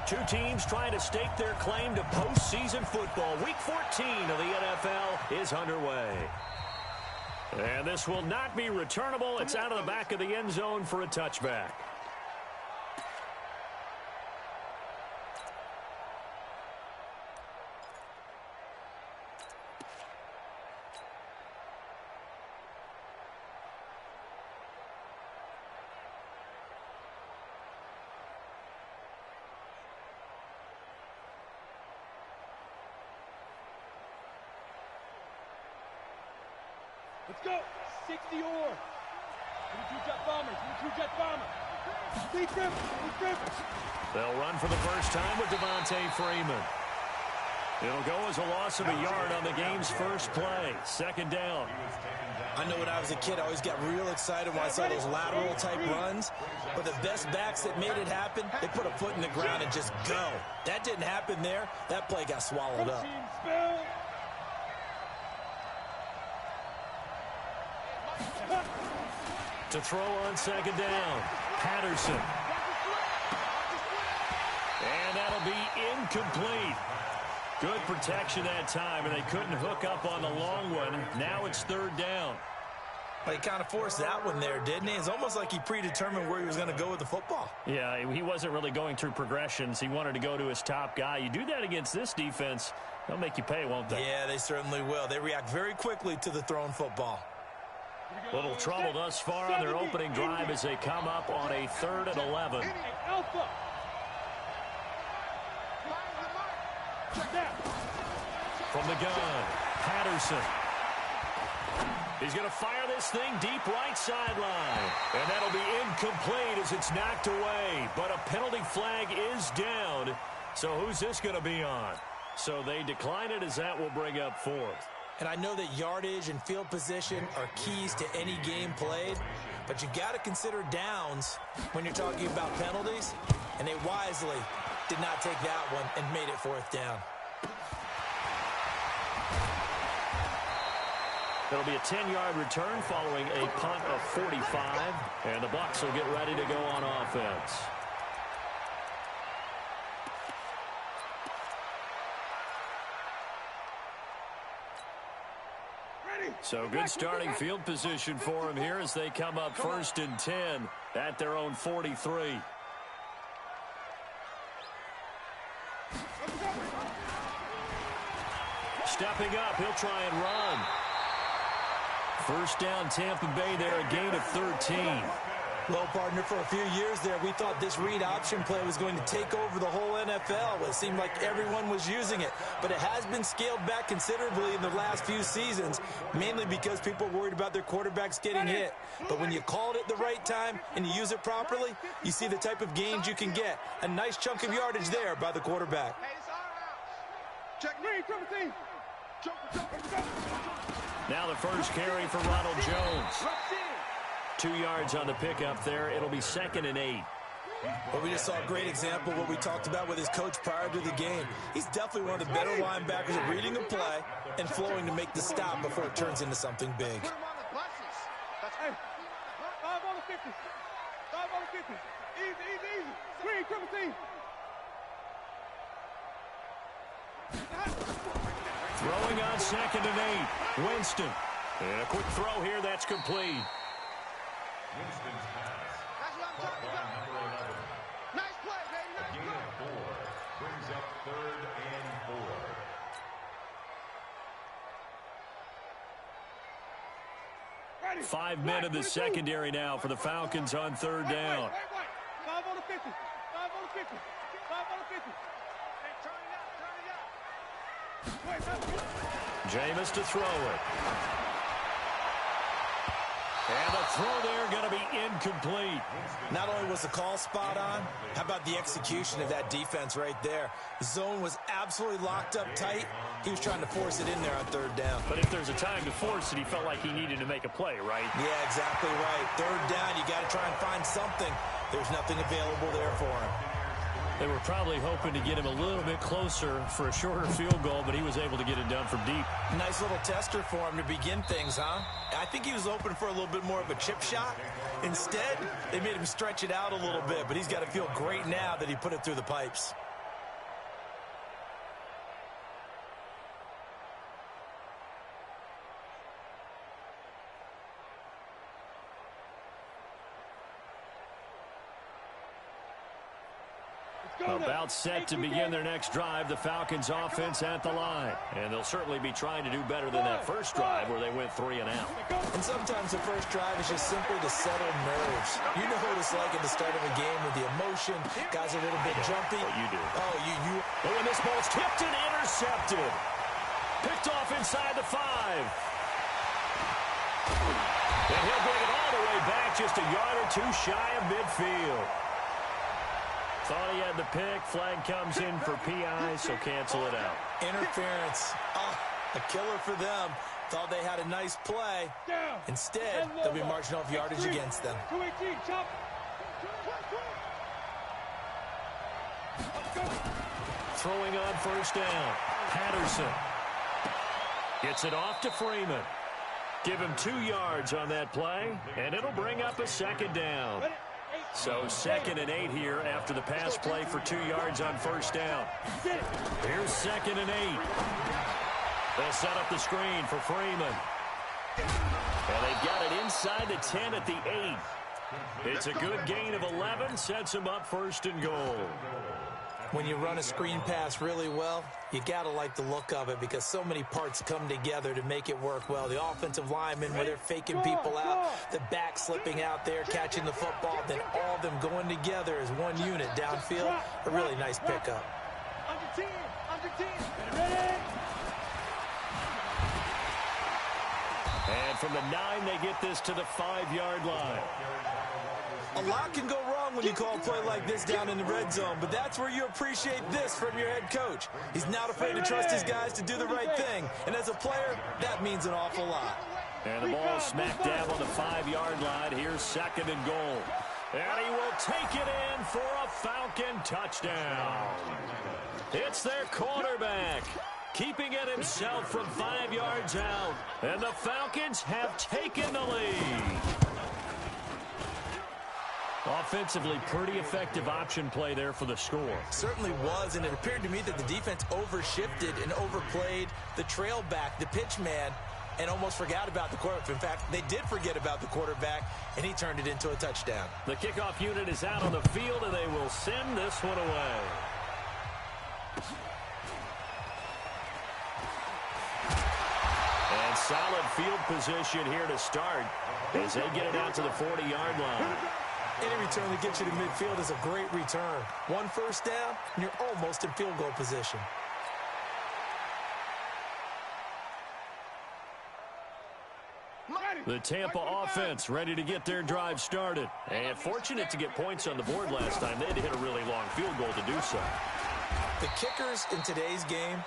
Two teams trying to stake their claim to postseason football. Week 14 of the NFL is underway. And this will not be returnable. It's out of the back of the end zone for a touchback. Let's go. 60 or. 22 jet bombers. 22 jet bombers. They'll run for the first time with Devontae Freeman. It'll go as a loss of a yard on the game's first play. Second down. I know when I was a kid, I always got real excited when I saw those lateral-type runs. But the best backs that made it happen, they put a foot in the ground and just go. That didn't happen there. That play got swallowed up. To throw on second down, Patterson. And that'll be incomplete. Good protection that time, and they couldn't hook up on the long one. Now it's third down. Well, he kind of forced that one there, didn't he? It's almost like he predetermined where he was going to go with the football. Yeah, he wasn't really going through progressions. He wanted to go to his top guy. You do that against this defense, they'll make you pay, won't they? Yeah, they certainly will. They react very quickly to the thrown football. Little trouble thus far on their opening drive as they come up on a 3rd and 11. From the gun, Patterson. He's going to fire this thing deep right sideline. And that'll be incomplete as it's knocked away. But a penalty flag is down. So who's this going to be on? So they decline it as that will bring up 4th. And I know that yardage and field position are keys to any game played, but you got to consider downs when you're talking about penalties, and they wisely did not take that one and made it 4th down. It'll be a 10-yard return following a punt of 45, and the Bucs will get ready to go on offense. So good starting field position for them here as they come up 1st and 10 at their own 43. Stepping up, he'll try and run. First down, Tampa Bay there, a gain of 13. Well, partner, for a few years there, we thought this read option play was going to take over the whole NFL. It seemed like everyone was using it, but it has been scaled back considerably in the last few seasons, mainly because people are worried about their quarterbacks getting hit. But when you call it at the right time and you use it properly, you see the type of gains you can get. A nice chunk of yardage there by the quarterback. Now the first carry for Ronald Jones. 2 yards on the pickup there. It'll be 2nd and 8. Well, we just saw a great example of what we talked about with his coach prior to the game. He's definitely one of the better linebackers at reading a play and flowing to make the stop before it turns into something big. 5 on the 50. 5 on the 50. Easy. Screen, triple team. Throwing on 2nd and 8. Winston. And a quick throw here. That's complete. Winston's pass. That's what I'm talking about. Nice play, baby. Nice play. A gain of 4 brings up 3rd and 4. 5 men in the secondary now for the Falcons on 3rd down. 5 on the 50. 5 on the 50. 5 on the 50. Hey, turn it up. Jameis to throw it. And the throw there going to be incomplete. Not only was the call spot on, how about the execution of that defense right there? The zone was absolutely locked up tight. He was trying to force it in there on 3rd down. But if there's a time to force it, he felt like he needed to make a play, right? Yeah, exactly right. 3rd down, you got to try and find something. There's nothing available there for him. They were probably hoping to get him a little bit closer for a shorter field goal, but he was able to get it done from deep. Nice little tester for him to begin things, huh? I think he was hoping for a little bit more of a chip shot. Instead, they made him stretch it out a little bit, but he's got to feel great now that he put it through the pipes. About set to begin their next drive, the Falcons offense at the line. And they'll certainly be trying to do better than that first drive where they went 3 and out. And sometimes the first drive is just simply to settle nerves. You know what it's like at the start of a game with the emotion. Guys are a little bit jumpy. What you do. Oh, you. But when this ball's tipped and intercepted. Picked off inside the 5. And he'll bring it all the way back just a yard or 2 shy of midfield. Thought he had the pick. Flag comes in for PI, so cancel it out. Interference. Oh, a killer for them. Thought they had a nice play. Instead, they'll be marching off yardage against them. Throwing on first down. Patterson gets it off to Freeman. Give him 2 yards on that play, and it'll bring up a second down. So 2nd and 8 here after the pass play for 2 yards on first down. Here's 2nd and 8. They'll set up the screen for Freeman. And they've got it inside the 10 at the 8. It's a good gain of 11, sets them up 1st and goal. When you run a screen pass really well, you got to like the look of it because so many parts come together to make it work well. The offensive linemen, where they're faking people out, the back slipping out there, catching the football, then all of them going together as one unit downfield. A really nice pickup. And from the 9, they get this to the 5-yard line. A lot can go wrong when you call a play like this down in the red zone, but that's where you appreciate this from your head coach. He's not afraid to trust his guys to do the right thing, and as a player, that means an awful lot. And the ball smack dab on the 5-yard line. Here's 2nd and goal. And he will take it in for a Falcon touchdown. It's their quarterback, keeping it himself from 5 yards out. And the Falcons have taken the lead. Offensively, pretty effective option play there for the score. Certainly was, and it appeared to me that the defense overshifted and overplayed the trail back, the pitch man, and almost forgot about the quarterback. In fact, they did forget about the quarterback, and he turned it into a touchdown. The kickoff unit is out on the field, and they will send this one away. And solid field position here to start as they get it out to the 40-yard line. Any return that gets you to midfield is a great return. 1 first down, and you're almost in field goal position. The Tampa offense ready to get their drive started. And fortunate to get points on the board last time. They had to hit a really long field goal to do so. The kickers in today's game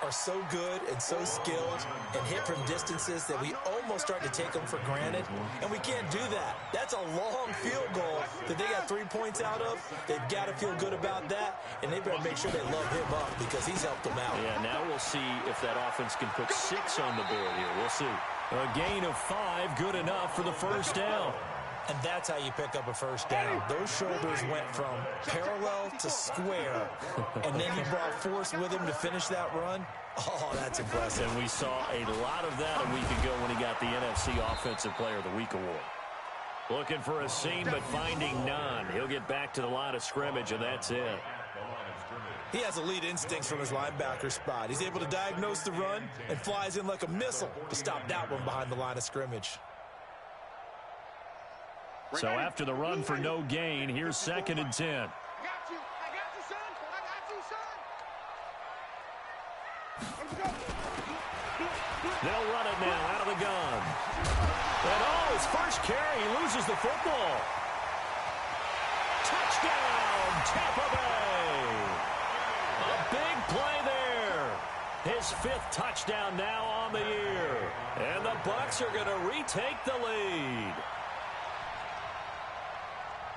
are so good and so skilled and hit from distances that we almost start to take them for granted, and we can't do that. That's a long field goal that they got 3 points out of. They've got to feel good about that, and they better make sure they love him up because he's helped them out. Yeah, now we'll see if that offense can put 6 on the board here. We'll see. A gain of 5, good enough for the first down. And that's how you pick up a first down. Those shoulders went from parallel to square, and then he brought force with him to finish that run. Oh, that's impressive. And we saw a lot of that a week ago when he got the NFC Offensive Player of the Week award. Looking for a seam, but finding none. He'll get back to the line of scrimmage, and that's it. He has elite instincts from his linebacker spot. He's able to diagnose the run and flies in like a missile to stop that one behind the line of scrimmage. So after the run for no gain, here's 2nd and 10. I got you, son. I got you, son. They'll run it now out of the gun. And his first carry, he loses the football. Touchdown, Tampa Bay. A big play there. His 5th touchdown now on the year. And the Bucs are going to retake the lead.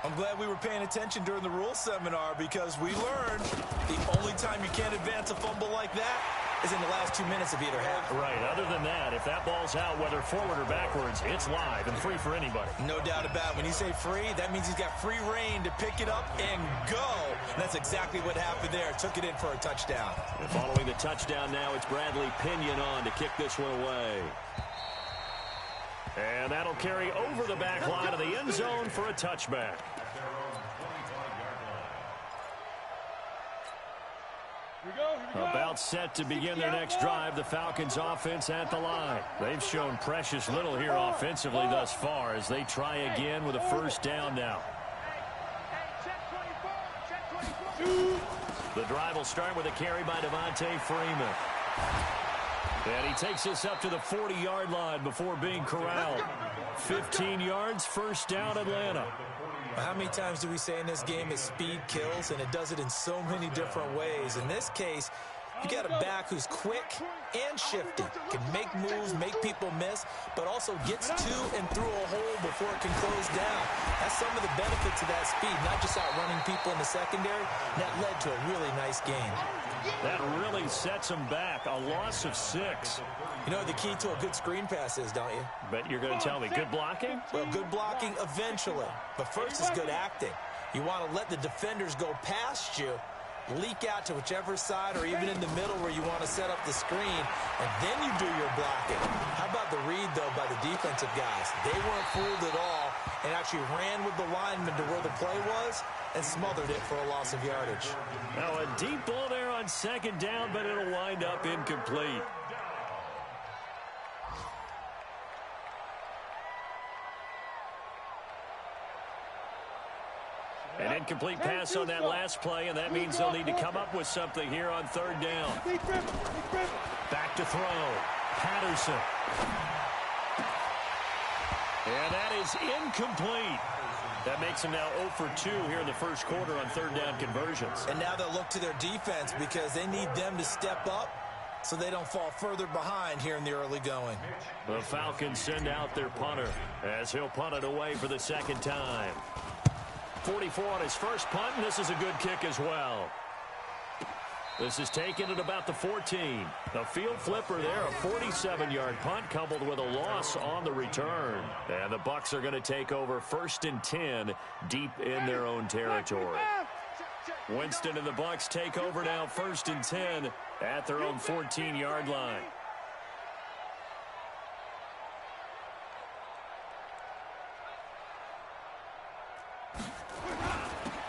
I'm glad we were paying attention during the rules seminar because we learned the only time you can't advance a fumble like that is in the last 2 minutes of either half. Right. Other than that, if that ball's out, whether forward or backwards, it's live and free for anybody. No doubt about it. When you say free, that means he's got free reign to pick it up and go. And that's exactly what happened there. Took it in for a touchdown. And following the touchdown now, it's Bradley Pinion on to kick this one away. And that'll carry over the back line of the end zone for a touchback. About set to begin their next drive, the Falcons offense at the line. They've shown precious little here offensively thus far as they try again with a first down now. The drive will start with a carry by Devontae Freeman. And he takes us up to the 40-yard line before being corralled. 15 yards, first down, Atlanta. How many times do we say in this game is speed kills, and it does it in so many different ways. In this case, you got a back who's quick and shifty, can make moves, make people miss, but also gets to and through a hole before it can close down. That's some of the benefits of that speed, not just outrunning people in the secondary. That led to a really nice game. That really sets him back. A loss of 6. You know what the key to a good screen pass is, don't you? But you're going to tell me, good blocking? Well, good blocking eventually. But first is good acting. You want to let the defenders go past you, leak out to whichever side or even in the middle where you want to set up the screen, and then you do your blocking. How about the read, though, by the defensive guys? They weren't fooled at all and actually ran with the lineman to where the play was and smothered it for a loss of yardage. Now a deep ball there on second down, but it'll wind up incomplete. An incomplete pass on that last play, and that means they'll need to come up with something here on third down. Back to throw. Patterson. And that is incomplete. That makes them now 0 for 2 here in the first quarter on third down conversions. And now they'll look to their defense because they need them to step up so they don't fall further behind here in the early going. The Falcons send out their punter as he'll punt it away for the second time. 44 on his first punt, and this is a good kick as well. This is taken at about the 14. The field flipper there, a 47-yard punt coupled with a loss on the return. And the Bucs are going to take over 1st and 10 deep in their own territory. Winston and the Bucs take over now 1st and 10 at their own 14-yard line.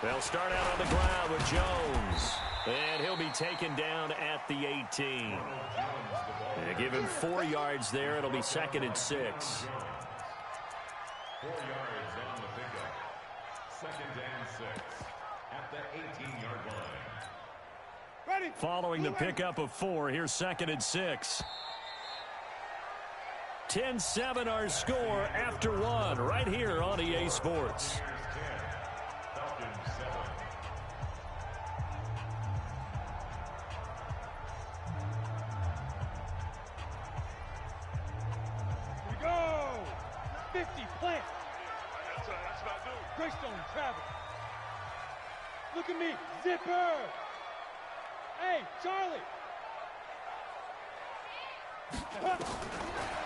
They'll start out on the ground with Jones. And he'll be taken down at the 18. They give him 4 yards there. It'll be 2nd and 6. 4 yards on the pickup. 2nd and 6 at the 18-yard line. Ready. Following the pickup of 4, here's 2nd and 6. 10-7 our score after 1 right here on EA Sports. Look at me, zipper! Hey, Charlie!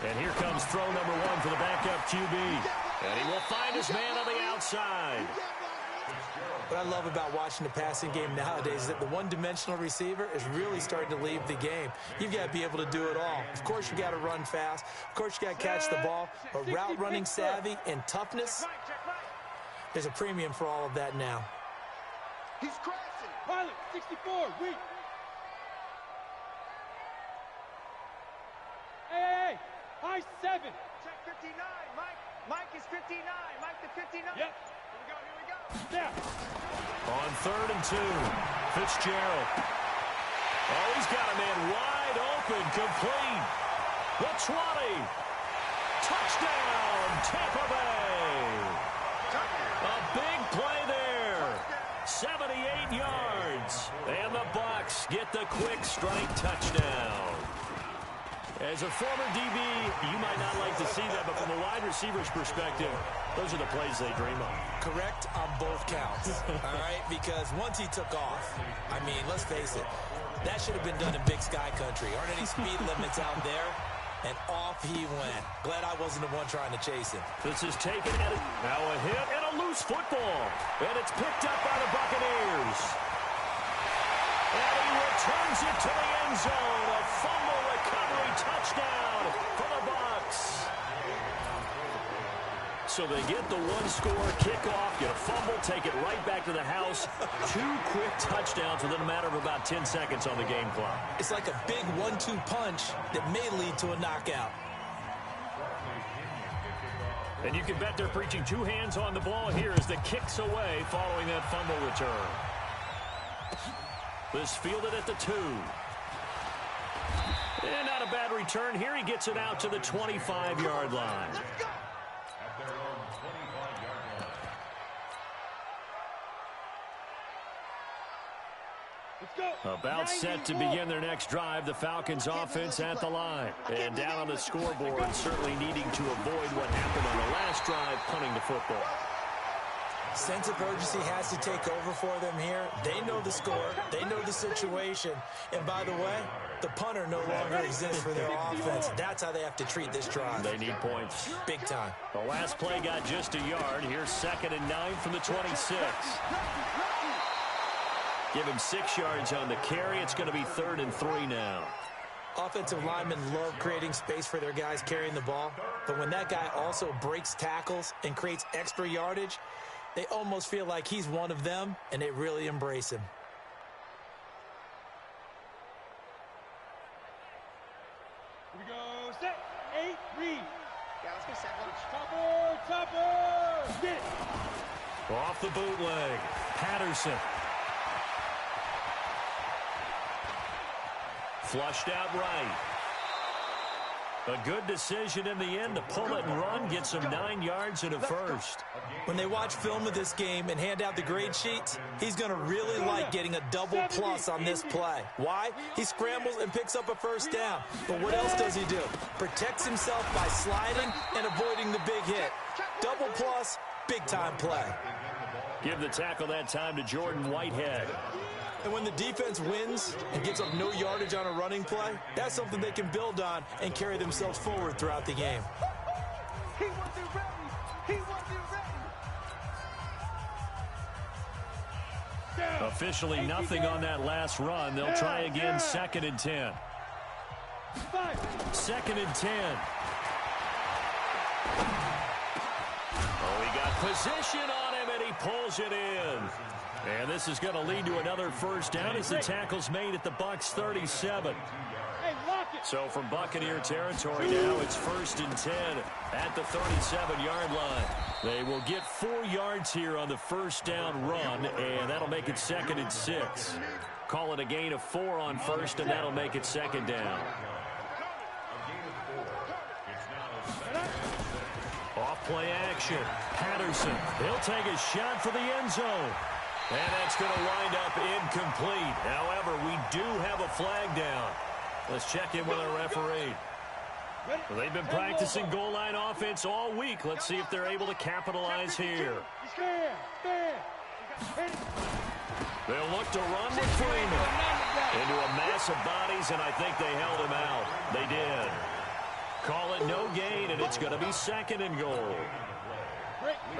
And here comes throw number 1 for the backup QB. And he will find his man on the outside. What I love about watching the passing game nowadays is that the one-dimensional receiver is really starting to leave the game. You've got to be able to do it all. Of course, you got to run fast. Of course, you got to catch the ball. But route running savvy and toughness, there's a premium for all of that now. He's crashing. Pilot, 64, weak. Hey, high 7. Check 59, Mike. Mike is 59. Mike the 59. Yep. Here we go. Yeah. On 3rd and 2, Fitzgerald. Oh, he's got a man wide open, complete. The 20. Touchdown, Tampa Bay. A big play there. 78 yards. And the Bucs get the quick strike touchdown. As a former DB, you might not like to see that, but from a wide receiver's perspective, those are the plays they dream of. Correct on both counts, all right? Because once he took off, I mean, let's face it, that should have been done in Big Sky Country. Aren't any speed limits out there? And off he went. Glad I wasn't the one trying to chase him. This is taken at now a hit and a loose football. And it's picked up by the Buccaneers. And he returns it to the end zone. A fumble recovery touchdown for the Bucs. So they get the one-score kickoff, get a fumble, take it right back to the house. 2 quick touchdowns within a matter of about 10 seconds on the game clock. It's like a big 1-2 punch that may lead to a knockout. And you can bet they're preaching 2 hands on the ball here as the kick's away following that fumble return. This fielded at the 2. And not a bad return here. He gets it out to the 25-yard line. About set to begin their next drive, the Falcons offense at the line. And down on the scoreboard, certainly needing to avoid what happened on the last drive, punting the football. Sense of urgency has to take over for them here. They know the score. They know the situation. And by the way, the punter no longer exists for their offense. That's how they have to treat this drive. They need points. Big time. The last play got just a yard. Here's 2nd and 9 from the 26. Give him 6 yards on the carry. It's going to be 3rd and 3 now. Offensive linemen love creating space for their guys carrying the ball. But when that guy also breaks tackles and creates extra yardage, they almost feel like he's one of them, and they really embrace him. Here we go. Set. 8, read. Yeah, let's go set. Topper. Get it. Off the bootleg. Patterson. Flushed out right. A good decision in the end to pull it and run, get some 9 yards and a first. When they watch film of this game and hand out the grade sheets, he's going to really like getting a double plus on this play. Why? He scrambles and picks up a first down. But what else does he do? Protects himself by sliding and avoiding the big hit. Double plus, big-time play. Give the tackle that time to Jordan Whitehead. And when the defense wins and gives up no yardage on a running play, that's something they can build on and carry themselves forward throughout the game. He wasn't ready. He wasn't ready. Officially nothing on that last run. They'll try again, 2nd and 10. 2nd and 10. Oh, he got position on him, and he pulls it in. And this is going to lead to another first down as the tackle's made at the Bucs 37. So from Buccaneer territory now, it's 1st and 10 at the 37-yard line. They will get 4 yards here on the first down run, and that'll make it 2nd and 6. Call it a gain of 4 on first, and that'll make it 2nd down. Off play action. Patterson. He'll take a shot for the end zone. And that's going to wind up incomplete. However, we do have a flag down. Let's check in with our referee. Well, they've been practicing goal line offense all week. Let's see if they're able to capitalize here. They'll look to run with Freeman into a mass of bodies, and I think they held him out. They did. Call it no gain, and it's going to be 2nd and goal.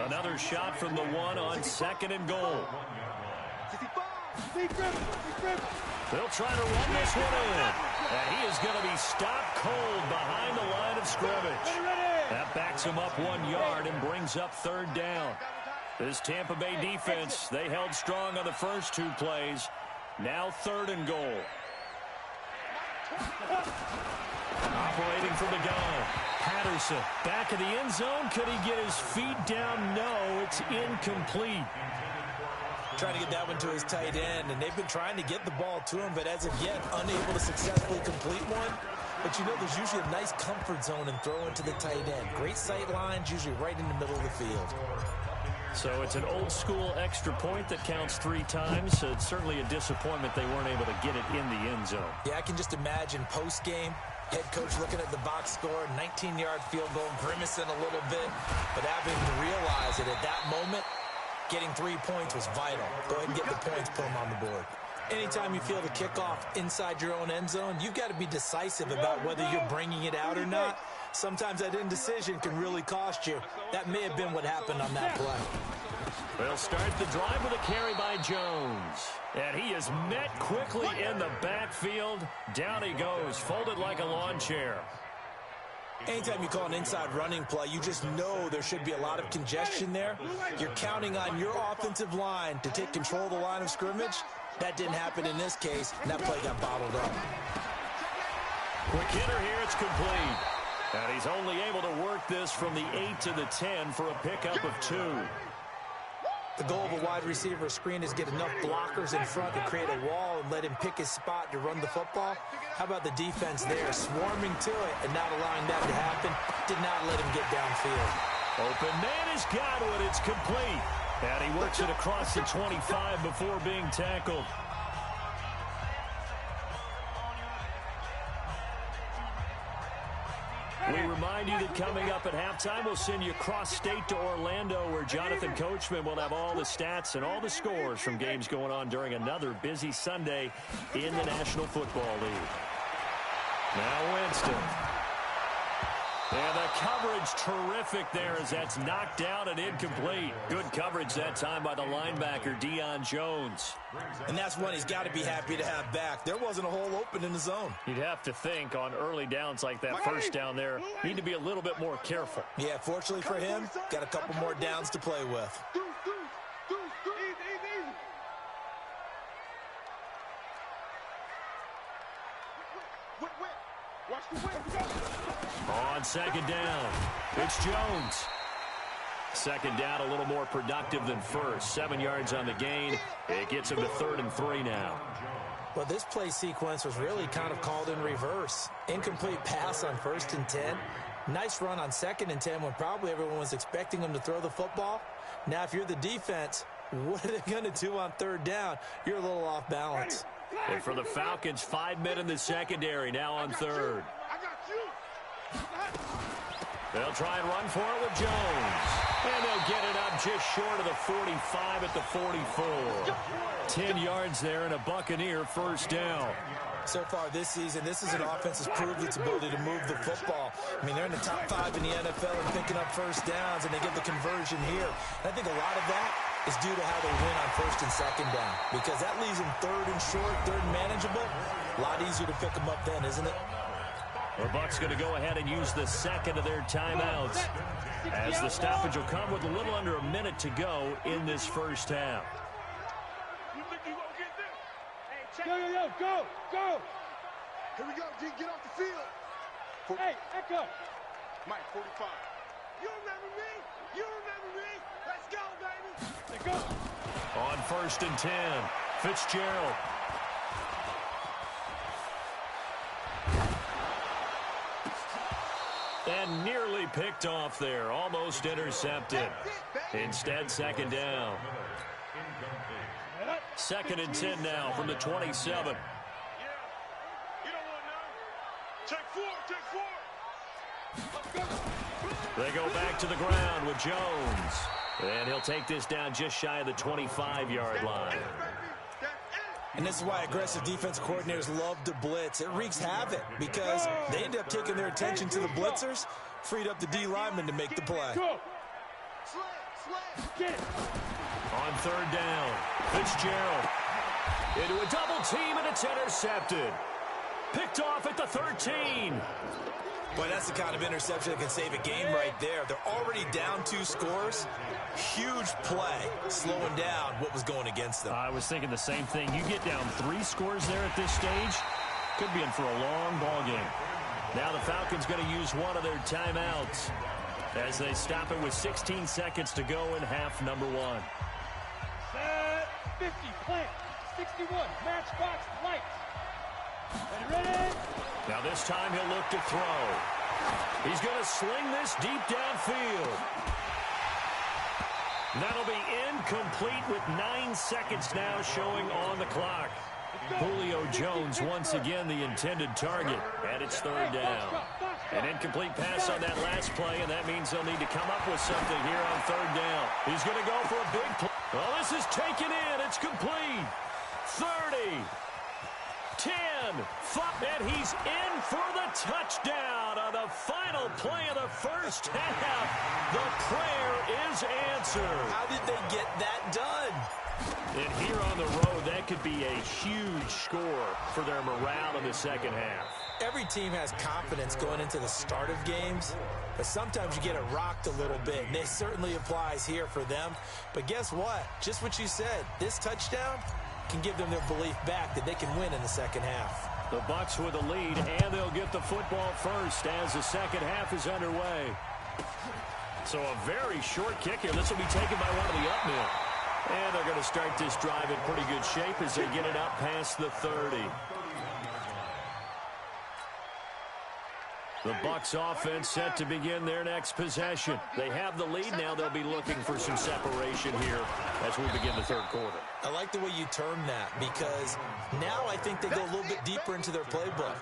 Another shot from the 1 on 2nd and goal. They'll try to run this one in. And he is going to be stopped cold behind the line of scrimmage. That backs him up 1 yard and brings up 3rd down. This Tampa Bay defense, they held strong on the first 2 plays. Now 3rd and goal. Operating from the gun. Patterson back in the end zone. Could he get his feet down? No, it's incomplete. Trying to get that one to his tight end, and they've been trying to get the ball to him, but as of yet, unable to successfully complete one. But you know, there's usually a nice comfort zone and throw into the tight end. Great sight lines, usually right in the middle of the field. So it's an old-school extra point that counts 3 times. So it's certainly a disappointment they weren't able to get it in the end zone. Yeah, I can just imagine post-game, head coach looking at the box score, 19-yard field goal, grimacing a little bit, but having to realize that at that moment, getting 3 points was vital. Go ahead and get the points, put them on the board. Anytime you feel the kickoff inside your own end zone, you've got to be decisive about whether you're bringing it out or not. Sometimes that indecision can really cost you. That may have been what happened on that play. They'll start the drive with a carry by Jones. And he is met quickly in the backfield. Down he goes, folded like a lawn chair. Anytime you call an inside running play, you just know there should be a lot of congestion there. You're counting on your offensive line to take control of the line of scrimmage. That didn't happen in this case, and that play got bottled up. Quick hitter here, it's complete. And he's only able to work this from the 8 to the 10 for a pickup of 2. The goal of a wide receiver screen is get enough blockers in front to create a wall and let him pick his spot to run the football. How about the defense there, swarming to it and not allowing that to happen? Did not let him get downfield. Open man has got one. It's complete. And he works it across the 25 before being tackled. We remind you that coming up at halftime, we'll send you cross-state to Orlando, where Jonathan Coachman will have all the stats and all the scores from games going on during another busy Sunday in the National Football League. Now Winston. And the coverage terrific there as that's knocked down and incomplete. Good coverage that time by the linebacker, Deion Jones. And that's one he's got to be happy to have back. There wasn't a hole open in the zone. You'd have to think on early downs like that first down there, need to be a little bit more careful. Yeah, fortunately for him, got a couple more downs to play with. On second down, it's Jones. Second down, a little more productive than first. 7 yards on the gain. It gets him to 3rd and 3 now. Well, this play sequence was really kind of called in reverse. Incomplete pass on 1st and 10. Nice run on 2nd and 10 when probably everyone was expecting him to throw the football. Now, if you're the defense, what are they going to do on 3rd down? You're a little off balance. And for the Falcons, 5 men in the secondary, now on 3rd. They'll try and run for it with Jones. And they'll get it up just short of the 45 at the 44. 10 yards there and a Buccaneer first down. So far this season, this is an offense that's proved its ability to move the football. I mean, they're in the top 5 in the NFL and picking up first downs, and they get the conversion here. And I think a lot of that is due to how they win on 1st and 2nd down, because that leaves them 3rd and short, 3rd and manageable. A lot easier to pick them up then, isn't it? The Bucs going to go ahead and use the second of their timeouts, as the stoppage will come with a little under a minute to go in this first half. Go! Here we go, G, get off the field. Hey, Echo. Mike, 45. You remember me? Let's go, baby. Let's go. On 1st and 10, Fitzgerald. And nearly picked off there, almost intercepted. Instead, 2nd down. 2nd and 10 now from the 27. They go back to the ground with Jones. And he'll take this down just shy of the 25-yard line. And this is why aggressive defense coordinators love to blitz. It wreaks havoc because they end up taking their attention to the blitzers, freed up the D lineman to make the play. On 3rd down, Fitzgerald into a double team, and it's intercepted. Picked off at the 13. Boy, that's the kind of interception that can save a game right there. They're already down 2 scores. Huge play, slowing down what was going against them. I was thinking the same thing. You get down 3 scores there at this stage, could be in for a long ball game. Now the Falcons going to use one of their timeouts as they stop it with 16 seconds to go in half number 1. Set 50, plant, 61, matchbox, lights. Ready? Now this time he'll look to throw. He's going to sling this deep downfield. That'll be incomplete with 9 seconds now showing on the clock. Julio Jones once again the intended target, and it's 3rd down. An incomplete pass on that last play, and that means they'll need to come up with something here on 3rd down. He's going to go for a big play. Well, this is taken in. It's complete. 30. 10, 5, and he's in for the touchdown on the final play of the first half. The prayer is answered. How did they get that done? And here on the road, that could be a huge score for their morale in the second half. Every team has confidence going into the start of games, but sometimes you get it rocked a little bit, and it certainly applies here for them. But guess what? Just what you said, this touchdown can give them their belief back that they can win in the second half. The Bucs with a lead, and they'll get the football first as the second half is underway. So a very short kick here. This will be taken by one of the upmill. And they're going to start this drive in pretty good shape as they get it up past the 30. The Bucs offense set to begin their next possession. They have the lead now. They'll be looking for some separation here as we begin the third quarter. I like the way you term that, because now I think they go a little bit deeper into their playbook.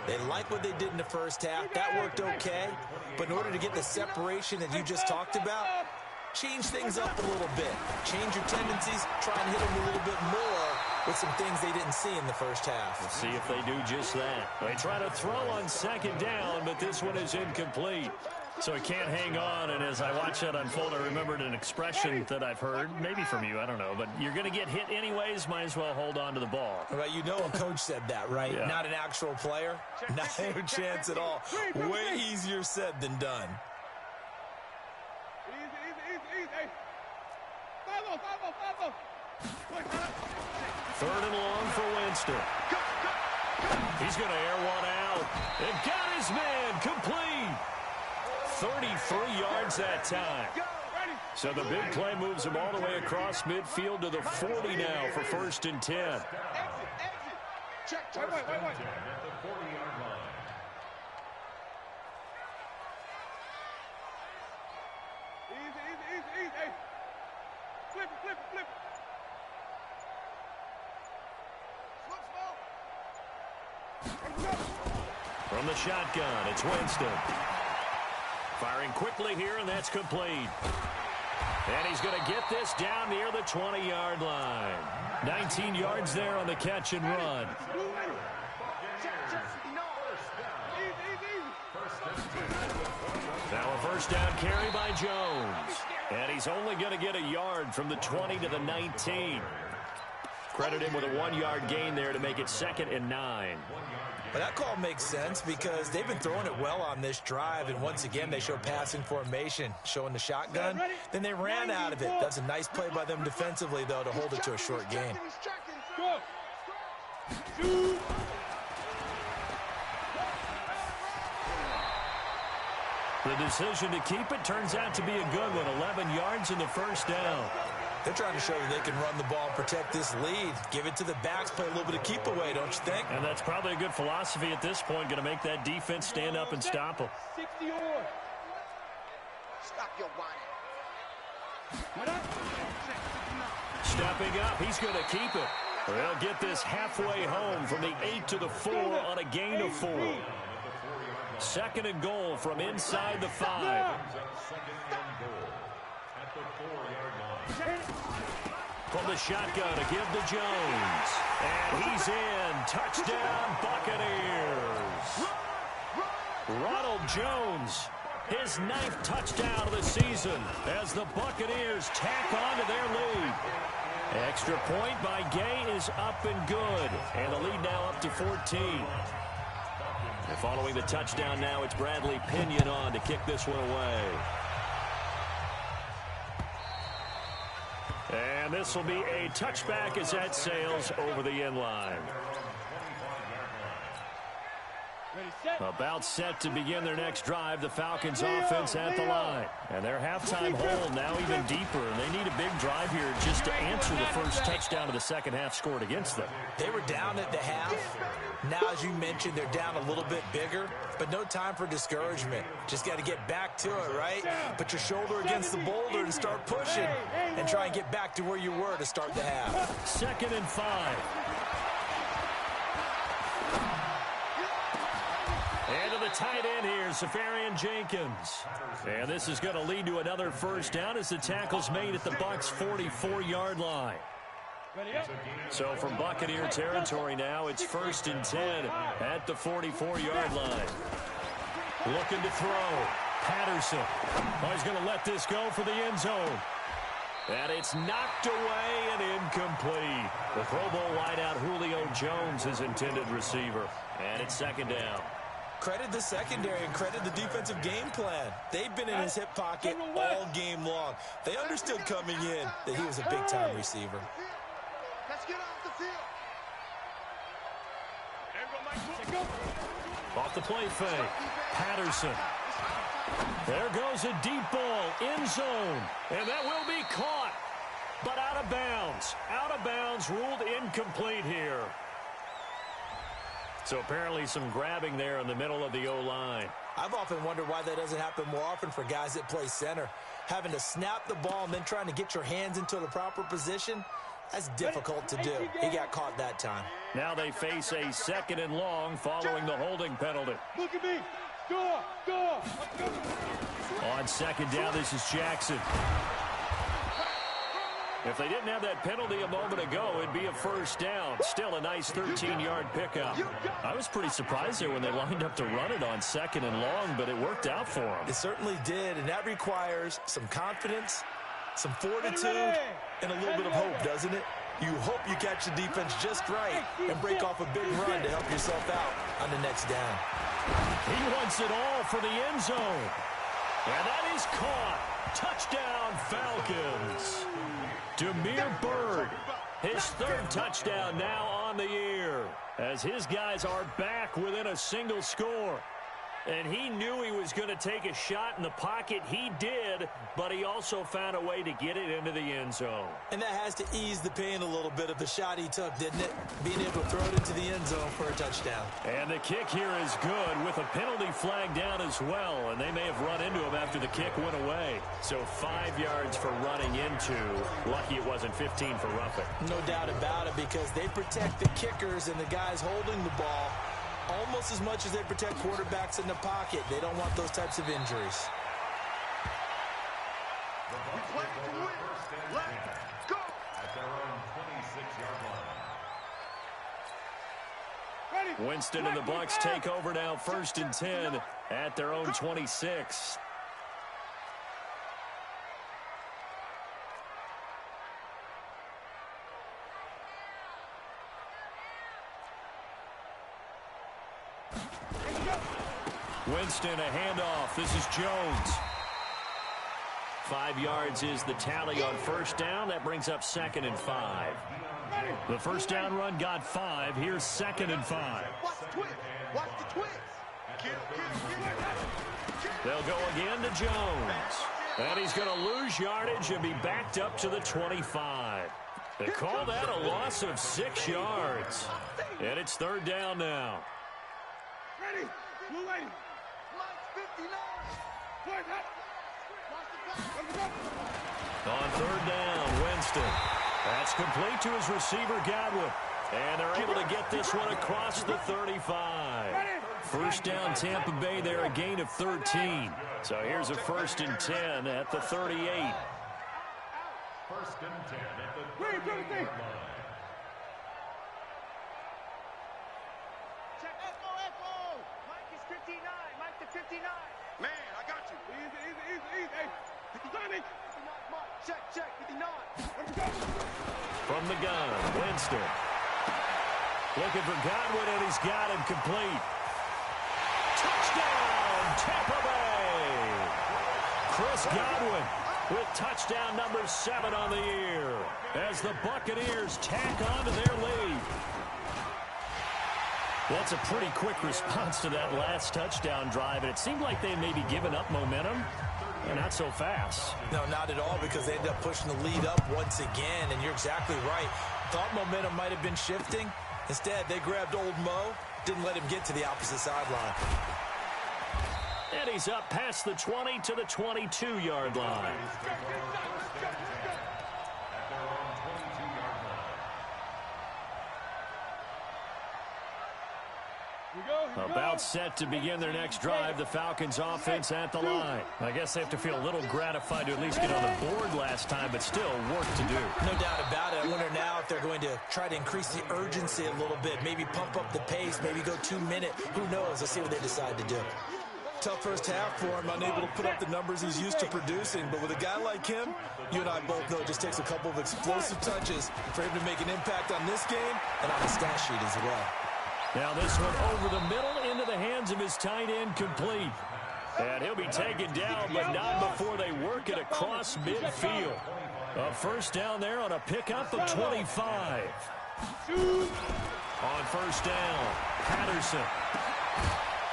They like what they did in the first half. That worked okay. But in order to get the separation that you just talked about, change things up a little bit. Change your tendencies. Try and hit them a little bit more with some things they didn't see in the first half. Let's see if they do just that. They try to throw on second down, but this one is incomplete. So he can't hang on, and as I watch that unfold, I remembered an expression that I've heard, maybe from you, I don't know, but you're going to get hit anyways, might as well hold on to the ball. Well, you know a coach said that, right? Yeah. Not an actual player? Not a chance at all. Way easier said than done. Third and long for Winston. He's going to air one out. And got his man complete. 33 yards that time. So the big play moves him all the way across midfield to the 40 now for 1st and 10. Wait. At the 40-yard line. Easy. Flip it. From the shotgun, it's Winston. Firing quickly here, and that's complete. And he's going to get this down near the 20-yard line. 19 yards there on the catch and run. Now a first down carry by Jones. And he's only going to get a yard from the 20 to the 19. Credit him with a 1-yard gain there to make it 2nd and 9. But that call makes sense because they've been throwing it well on this drive, and once again they show passing formation, showing the shotgun. Then they ran out of it. That's a nice play by them defensively, though, to hold it to a short gain. The decision to keep it turns out to be a good one. 11 yards in the first down. They're trying to show that they can run the ball and protect this lead. Give it to the backs, play a little bit of keep away, don't you think? And that's probably a good philosophy at this point. Going to make that defense stand up and stop them. 60 yards. Stop your whining. Stepping up, he's going to keep it. They'll get this halfway home from the 8 to the 4 on a gain of 4. 2nd and goal from inside the 5. From the shotgun to give to Jones. And he's in. Touchdown, Buccaneers. Ronald Jones, his 9th touchdown of the season as the Buccaneers tack on to their lead. Extra point by Gay is up and good. And the lead now up to 14. And following the touchdown now, it's Bradley Pinion on to kick this one away. And this will be a touchback as that sails over the end line. About set to begin their next drive, the Falcons offense at the line. And their halftime hole now even deeper, and they need a big drive here just to answer the first touchdown of the second half scored against them. They were down at the half. Now, as you mentioned, they're down a little bit bigger, but no time for discouragement. Just got to get back to it, right? Put your shoulder against the boulder and start pushing and try and get back to where you were to start the half. 2nd and 5. And to the tight end here, Safarian Jenkins. And this is going to lead to another first down as the tackle's made at the Bucs' 44-yard line. So from Buccaneer territory now, it's 1st and 10 at the 44-yard line. Looking to throw. Patterson. Oh, he's going to let this go for the end zone. And it's knocked away and incomplete. The Pro Bowl wideout Julio Jones is intended receiver. And it's second down. Credit the secondary and credit the defensive game plan. They've been in his hip pocket all game long. They understood coming in that he was a big-time receiver. Let's get off the field. Off the play fake. Patterson. There goes a deep ball, end zone, and that will be caught, but out of bounds. Out of bounds, ruled incomplete here. So apparently some grabbing there in the middle of the O-line. I've often wondered why that doesn't happen more often for guys that play center. Having to snap the ball and then trying to get your hands into the proper position, that's difficult to do. He got caught that time. Now they face a second and long following the holding penalty. Look at me. Go. On second down, this is Jackson. If they didn't have that penalty a moment ago, it'd be a first down. Still a nice 13-yard pickup. I was pretty surprised there when they lined up to run it on second and long, but it worked out for them. It certainly did, and that requires some confidence, some fortitude, and a little bit of hope, doesn't it? You hope you catch the defense just right and break off a big run to help yourself out on the next down. He wants it all for the end zone. And that is caught. Touchdown, Falcons. Damiere Byrd, his third touchdown now on the year, as his guys are back within a single score. And he knew he was going to take a shot in the pocket. He did, but he also found a way to get it into the end zone. And that has to ease the pain a little bit of the shot he took, didn't it? Being able to throw it into the end zone for a touchdown. And the kick here is good with a penalty flag down as well. And they may have run into him after the kick went away. So 5 yards for running into. Lucky it wasn't 15 for roughing. No doubt about it, because they protect the kickers and the guys holding the ball almost as much as they protect quarterbacks in the pocket. They don't want those types of injuries. We play to win. Let's go. At their own 26-yard line. Winston and the Bucs take over now, 1st and 10 at their own 26. Winston, a handoff. This is Jones. 5 yards is the tally on first down. That brings up 2nd and 5. The first down run got 5. Here's 2nd and 5. Watch the twist. Watch the twist. They'll go again to Jones. And he's going to lose yardage and be backed up to the 25. They call that a loss of 6 yards. And it's 3rd down now. Ready. Blue lady. On 3rd down, Winston. That's complete to his receiver, Godwin. And they're able to get this one across the 35. First down, Tampa Bay there, a gain of 13. So here's a 1st and 10 at the 38. 1st and 10 at the 38-yard line. Check echo. Mike is 59. Mike to 59. Man, I got you. Easy. Hey, 59. Check. 59. From the gun, Winston. Looking for Godwin, and he's got him complete. Touchdown, Tampa Bay! Chris Godwin with touchdown number 7 on the year as the Buccaneers tack on to their lead. That's a pretty quick response to that last touchdown drive, and it seemed like they may be giving up momentum. Not so fast. No, not at all, because they ended up pushing the lead up once again, and you're exactly right. Thought momentum might have been shifting. Instead, they grabbed old Mo, didn't let him get to the opposite sideline. And he's up past the 20 to the 22-yard line. About set to begin their next drive, the Falcons offense at the line. I guess they have to feel a little gratified to at least get on the board last time, but still work to do. No doubt about it. I wonder now if they're going to try to increase the urgency a little bit, maybe pump up the pace, maybe go 2 minute. Who knows? Let's see what they decide to do. Tough first half for him, unable to put up the numbers he's used to producing. But with a guy like him, you and I both know it just takes a couple of explosive touches for him to make an impact on this game and on the stat sheet as well. Now this one over the middle into the hands of his tight end, complete. And he'll be taken down, but not before they work it across midfield. A first down there on a pickup of 25. On first down, Patterson.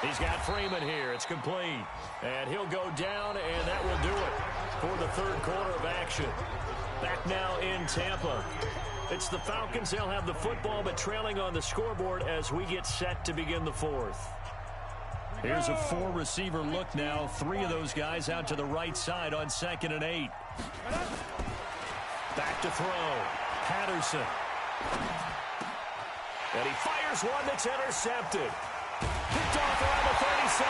He's got Freeman here. It's complete. And he'll go down, and that will do it for the third quarter of action. Back now in Tampa. It's the Falcons. They'll have the football, but trailing on the scoreboard as we get set to begin the fourth. Here's a four-receiver look now. Three of those guys out to the right side on 2nd and 8. Back to throw. Patterson. And he fires one that's intercepted. Picked off around the 37.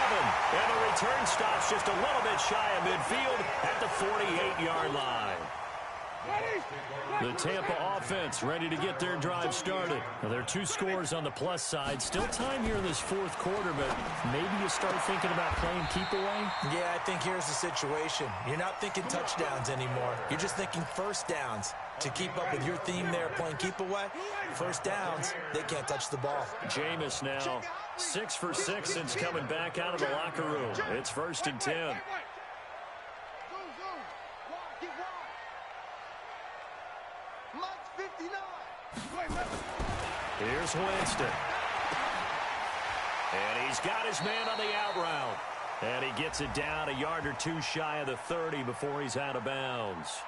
And the return stops just a little bit shy of midfield at the 48-yard line. The Tampa offense ready to get their drive started. Now, there are 2 scores on the plus side. Still time here in this fourth quarter, but maybe you start thinking about playing keep away? Yeah, I think here's the situation. You're not thinking touchdowns anymore. You're just thinking first downs. To keep up with your theme there, playing keep away, first downs, they can't touch the ball. Jameis now 6 for 6 since coming back out of the locker room. It's 1st and 10. Here's Winston. And he's got his man on the out route. And he gets it down a yard or 2 shy of the 30 before he's out of bounds.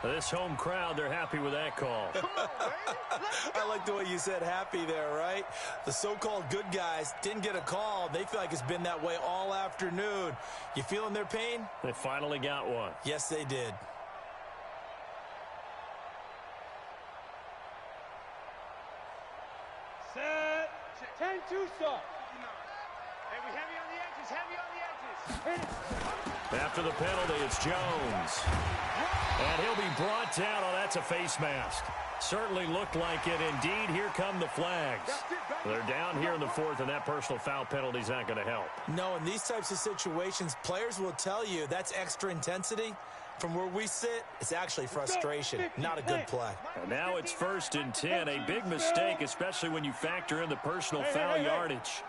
This home crowd, they're happy with that call. I like the way you said happy there, right? The so-called good guys didn't get a call. They feel like it's been that way all afternoon. You feeling their pain? They finally got one. Yes, they did. Set. 10-2 stop. Hey, we heavy on the edges, heavy on the edges. After the penalty, it's Jones. And he'll be brought down. Oh, that's a face mask. Certainly looked like it. Indeed, here come the flags. They're down here in the fourth, and that personal foul penalty is not going to help. No, in these types of situations, players will tell you that's extra intensity. From where we sit, it's actually frustration, not a good play. And now it's 1st and 10. A big mistake, especially when you factor in the personal foul yardage.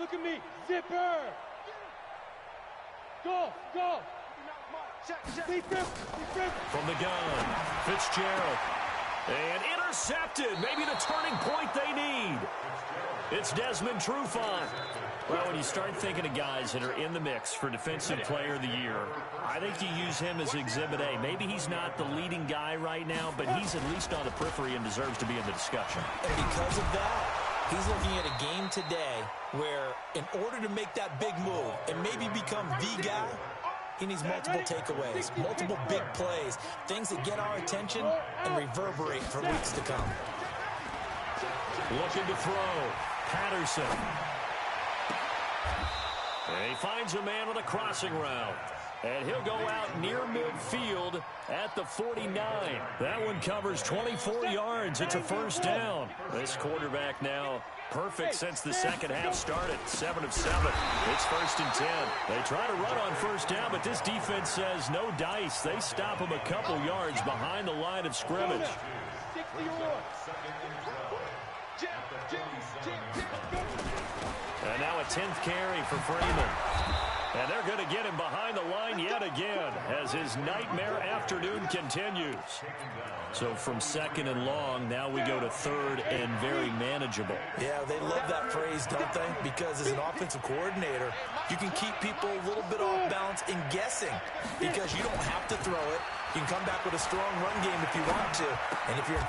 Look at me, zipper. Go. From the gun, Fitzgerald. And intercepted. Maybe the turning point they need. It's Desmond Trufant. Well, when you start thinking of guys that are in the mix for Defensive Player of the Year, I think you use him as Exhibit A. Maybe he's not the leading guy right now, but he's at least on the periphery and deserves to be in the discussion. And because of that, he's looking at a game today where in order to make that big move and maybe become the guy, he needs multiple takeaways, multiple big plays, things that get our attention and reverberate for weeks to come. Looking to throw. Patterson. And he finds a man on a crossing route. And he'll go out near midfield at the 49. That one covers 24 yards. It's a first down. This quarterback now perfect since the second half started. 7 of 7. It's 1st and 10. They try to run on first down, but this defense says no dice. They stop him a couple yards behind the line of scrimmage. And now a 10th carry for Freeman. And they're going to get him behind the line yet again as his nightmare afternoon continues. So from 2nd and long, now we go to 3rd and very manageable. Yeah, they love that phrase, don't they? Because as an offensive coordinator, you can keep people a little bit off balance and guessing because you don't have to throw it. You can come back with a strong run game if you want to. And if you're...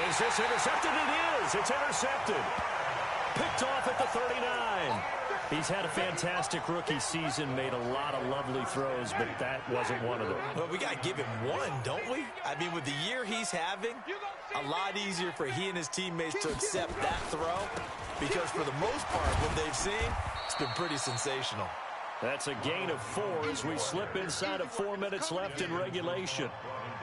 Is this intercepted? It is. It's intercepted. Picked off at the 39. He's had a fantastic rookie season, made a lot of lovely throws, but that wasn't one of them. Well, we got to give him one, don't we? I mean, with the year he's having, a lot easier for he and his teammates to accept that throw because for the most part, what they've seen, it's been pretty sensational. That's a gain of 4 as we slip inside of 4 minutes left in regulation.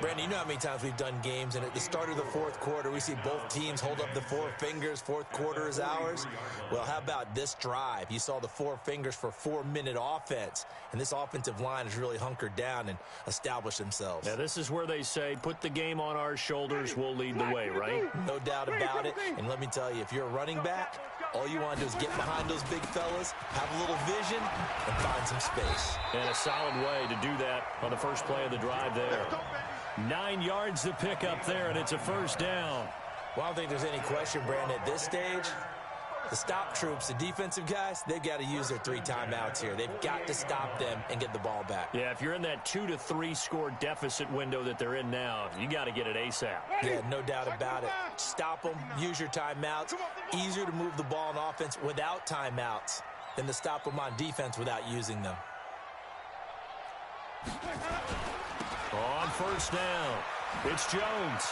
Brandon, you know how many times we've done games, and at the start of the fourth quarter, we see both teams hold up the 4 fingers, fourth quarter is ours. Well, how about this drive? You saw the 4 fingers for 4-minute offense, and this offensive line has really hunkered down and established themselves. Now, this is where they say, put the game on our shoulders, we'll lead the way, right? No doubt about it, and let me tell you, if you're a running back, all you want to do is get behind those big fellas, have a little vision, and find some space. And a solid way to do that on the first play of the drive there. 9 yards to pick up there, and it's a first down. Well, I don't think there's any question, Brandon, at this stage, the stop troops, the defensive guys, they've got to use their 3 timeouts here. They've got to stop them and get the ball back. Yeah, if you're in that 2 to 3 score deficit window that they're in now, you got to get it ASAP. Yeah, no doubt about it. Stop them, use your timeouts. Easier to move the ball on offense without timeouts than to stop them on defense without using them. On first down, it's Jones.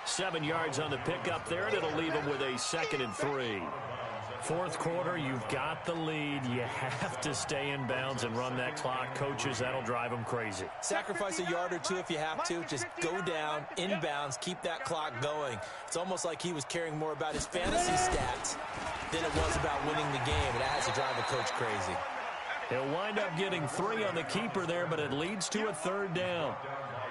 7 yards on the pickup there, and it'll leave him with a 2nd and 3. Fourth quarter, you've got the lead. You have to stay in bounds and run that clock. Coaches, that'll drive them crazy. Sacrifice a yard or 2 if you have to. Just go down, in bounds, keep that clock going. It's almost like he was caring more about his fantasy stats than it was about winning the game, and that has to drive a coach crazy. He'll wind up getting 3 on the keeper there, but it leads to a 3rd down.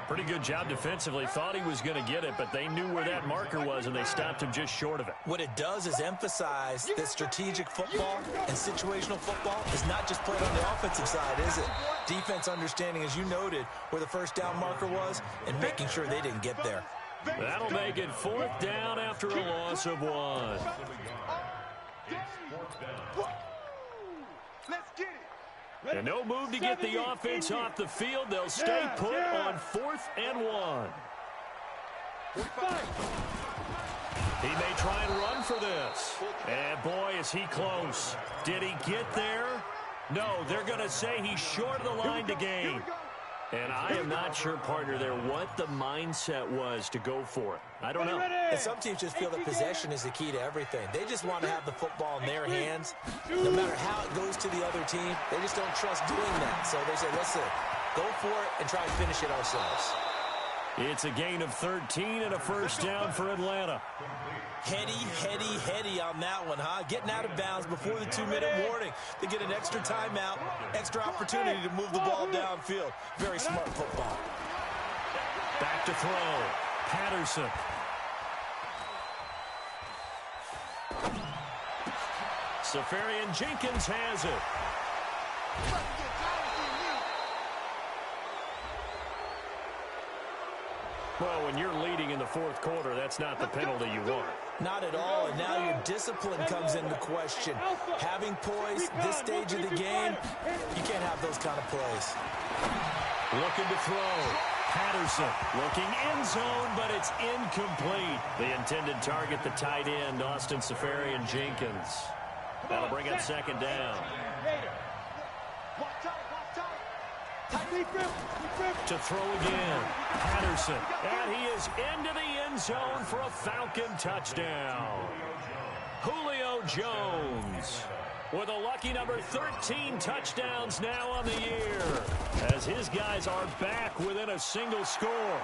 Pretty good job defensively. Thought he was going to get it, but they knew where that marker was, and they stopped him just short of it. What it does is emphasize that strategic football and situational football is not just played on the offensive side, is it? Defense understanding, as you noted, where the first down marker was and making sure they didn't get there. That'll make it 4th down after a loss of 1. Let's get it. And no move to get the offense off the field. They'll stay put on 4th and 1. He may try and run for this. And boy, is he close. Did he get there? No, they're going to say he's short of the line to gain. And I am not sure, partner, there what the mindset was to go for it. I don't know. And some teams just feel that possession is the key to everything. They just want to have the football in their hands. No matter how it goes to the other team, they just don't trust doing that. So they say, listen, go for it and try and finish it ourselves. It's a gain of 13 and a first down for Atlanta. Heady on that one, huh? Getting out of bounds before the 2-minute warning. They get an extra timeout, extra opportunity to move the ball downfield. Very smart football. Back to throw. Patterson. Safarian Jenkins has it. Well, when you're leading in the fourth quarter, that's not the penalty you want. Not at all, and now your discipline comes into question. Having poise this stage of the game, you can't have those kind of plays. Looking to throw. Patterson looking end zone, but it's incomplete. The intended target, the tight end, Austin Safarian Jenkins. That'll bring up second down. To throw again, Patterson, and he is into the end zone for a Falcon touchdown. Julio Jones with a lucky number 13 touchdowns now on the year, as his guys are back within a single score.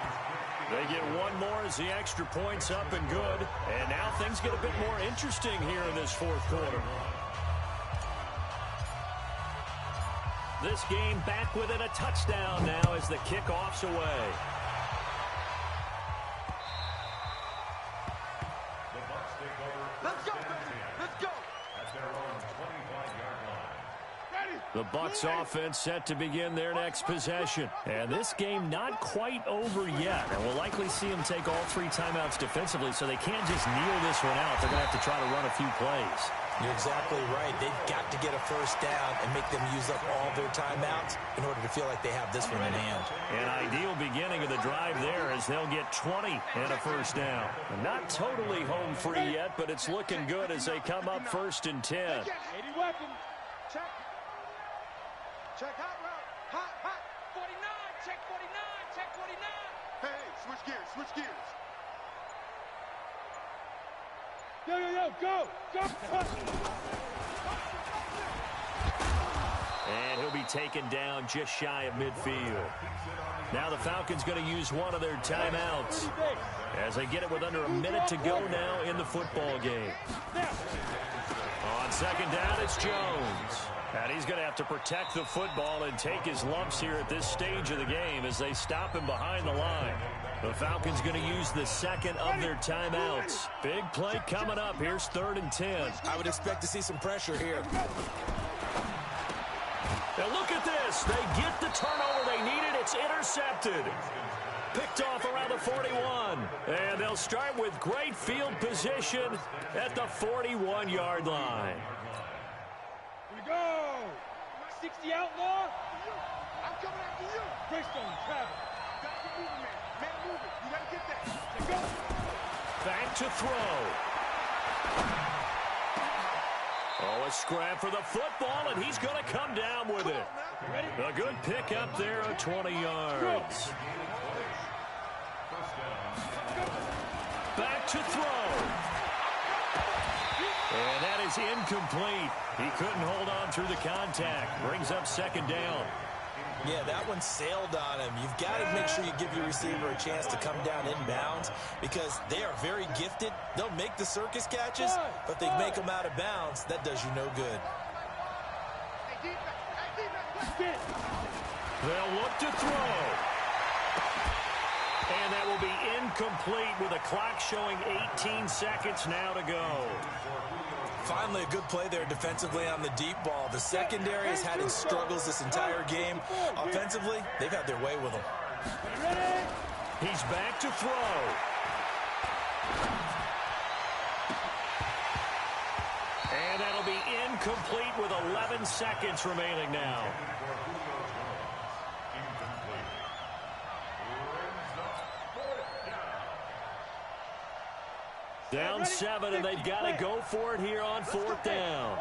They get one more as the extra point's up and good, and now things get a bit more interesting here in this fourth quarter. This game back within a touchdown now as the kickoff's away. The Bucs take over. Let's go, baby. Let's go. At their own 25-yard line. Ready? The Bucs offense set to begin their next possession. And this game not quite over yet. And we'll likely see them take all three timeouts defensively, so they can't just kneel this one out. They're going to have to try to run a few plays. You're exactly right. They've got to get a first down and make them use up all their timeouts in order to feel like they have this one in hand. An ideal beginning of the drive there as they'll get 20 and a first down. Not totally home free yet, but it's looking good as they come up 1st and 10. 80 weapon. Check. Check hot route. Hot. 49. Check 49. Check 49. Hey, switch gears. Yo, go! And he'll be taken down just shy of midfield. Now the Falcons going to use one of their timeouts as they get it with under a minute to go now in the football game. On second down, it's Jones. And he's going to have to protect the football and take his lumps here at this stage of the game as they stop him behind the line. The Falcons going to use the second of their timeouts. Big play coming up. Here's 3rd and 10. I would expect to see some pressure here. Now look at this. They get the turnover they needed. It's intercepted. Picked off around the 41. And they'll start with great field position at the 41-yard line. Here we go. 60 outlaw. I'm coming after you. Greystone, travel. Gotta get moving, man. Man, move it. You gotta get that. Let's go. Back to throw. Oh, a scrap for the football, and he's going to come down with it. A good pick up there at 20 yards. Back to throw. And that is incomplete. He couldn't hold on through the contact. Brings up 2nd down. Yeah, that one sailed on him. You've got to make sure you give your receiver a chance to come down inbounds because they are very gifted. They'll make the circus catches, but they make them out of bounds. That does you no good. They'll look to throw. And that will be incomplete with a clock showing 18 seconds now to go. Finally, a good play there defensively on the deep ball. The secondary has had its struggles this entire game. Offensively, they've had their way with them. He's back to throw. And that'll be incomplete with 11 seconds remaining now. Down 7, and they've got to go for it here on 4th down.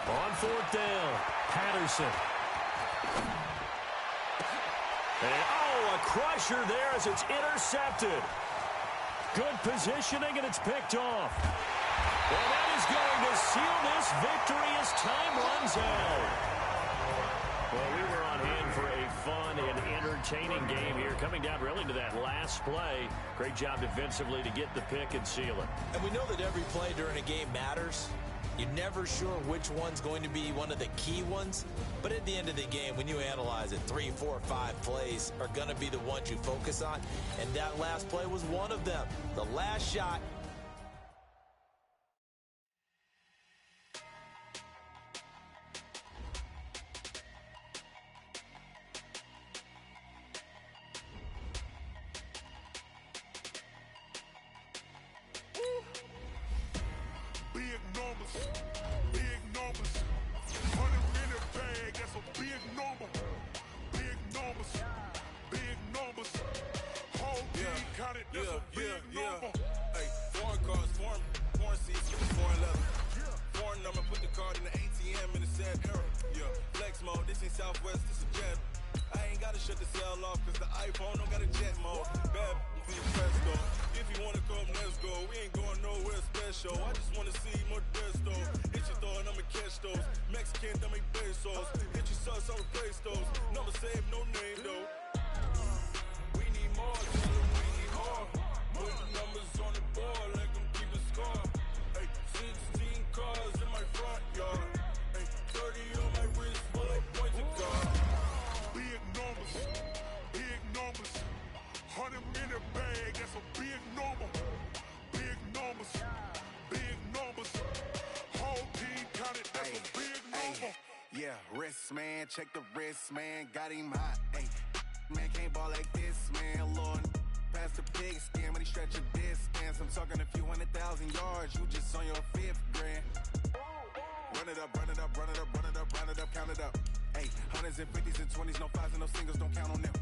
On 4th down, Patterson. And, a crusher there as it's intercepted. Good positioning, and it's picked off. And that is going to seal this victory as time runs out. Well, we were on hand for a fun and entertaining game here, coming down really to that last play. Great job defensively to get the pick and seal it. And we know that every play during a game matters. You're never sure which one's going to be one of the key ones. But at the end of the game, when you analyze it, 3, 4, 5 plays are going to be the ones you focus on. And that last play was one of them. The last shot. Man, check the wrist, man, got him hot, ayy. Man, can't ball like this, man, Lord. Past the pig skin, when he stretch a distance. I'm talking a few 100,000 yards, you just on your 5th grand. Run it up, run it up, run it up, run it up, run it up, count it up. Ayy, hundreds and 50s and 20s, no 5s and no singles, don't count on them.